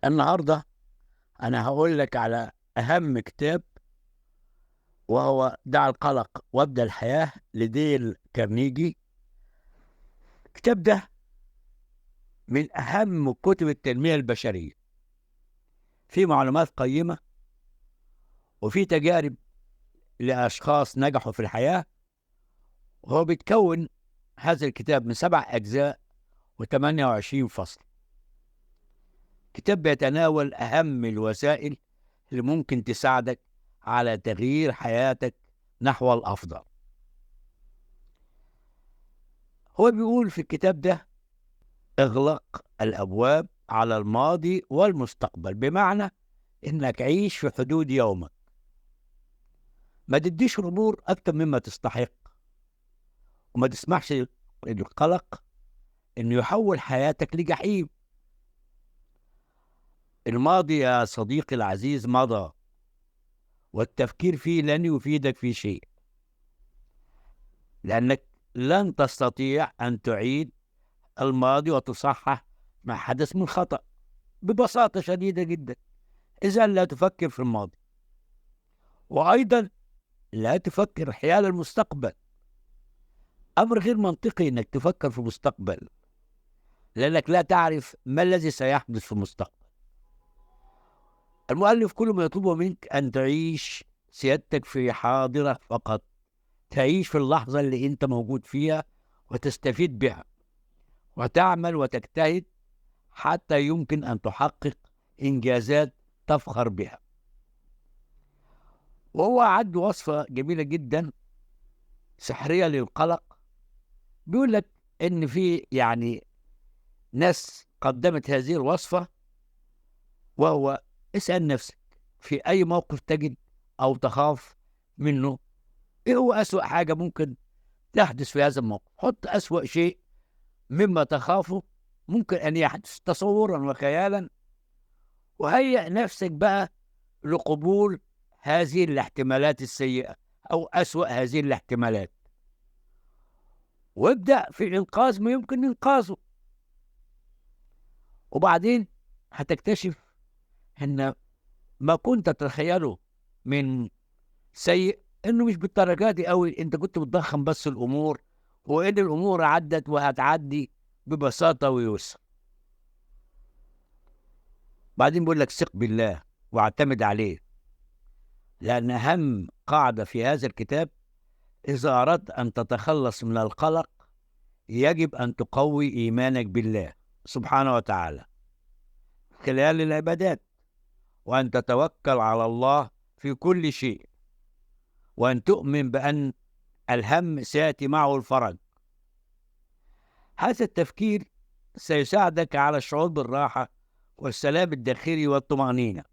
النهاردة أنا هقول لك على أهم كتاب، وهو دع القلق وابدأ الحياة لديل كارنيجي. الكتاب ده من أهم كتب التنمية البشرية، فيه معلومات قيمة وفيه تجارب لأشخاص نجحوا في الحياة. وهو بيتكون هذا الكتاب من 7 أجزاء و28 فصل. كتاب بيتناول أهم الوسائل اللي ممكن تساعدك على تغيير حياتك نحو الأفضل. هو بيقول في الكتاب ده: اغلق الأبواب على الماضي والمستقبل، بمعنى إنك عيش في حدود يومك، ما تديش الأمور أكتر مما تستحق، وما تسمحش للقلق إنه يحول حياتك لجحيم. الماضي يا صديقي العزيز مضى، والتفكير فيه لن يفيدك في شيء، لأنك لن تستطيع أن تعيد الماضي وتصحح ما حدث من خطأ ببساطة شديدة جدا. إذا لا تفكر في الماضي، وأيضا لا تفكر حيال المستقبل. أمر غير منطقي إنك تفكر في المستقبل، لأنك لا تعرف ما الذي سيحدث في المستقبل. المؤلف كل ما يطلبه منك أن تعيش سيادتك في حاضرة فقط، تعيش في اللحظة اللي أنت موجود فيها وتستفيد بها، وتعمل وتجتهد حتى يمكن أن تحقق إنجازات تفخر بها. وهو عنده وصفة جميلة جدا سحرية للقلق. بيقول لك إن في ناس قدمت هذه الوصفة، وهو: اسأل نفسك في أي موقف تجد أو تخاف منه، إيه هو أسوأ حاجة ممكن تحدث في هذا الموقف. حط أسوأ شيء مما تخافه ممكن أن يحدث تصورا وخيالا، وهيئ نفسك بقى لقبول هذه الاحتمالات السيئة أو أسوأ هذه الاحتمالات، وابدأ في إنقاذ ما يمكن إنقاذه. وبعدين هتكتشف أن ما كنت تتخيله من سيء انه مش بالدرجه دي قوي، انت كنت بتضخم بس الامور، وان الامور عدت وهتعدي ببساطه ويسر. بعدين بيقول لك: ثق بالله واعتمد عليه، لان اهم قاعده في هذا الكتاب: اذا اردت ان تتخلص من القلق يجب ان تقوي ايمانك بالله سبحانه وتعالى خلال العبادات، وان تتوكل على الله في كل شيء، وان تؤمن بان الهم سيأتي معه الفرج. هذا التفكير سيساعدك على الشعور بالراحة والسلام الداخلي والطمأنينة.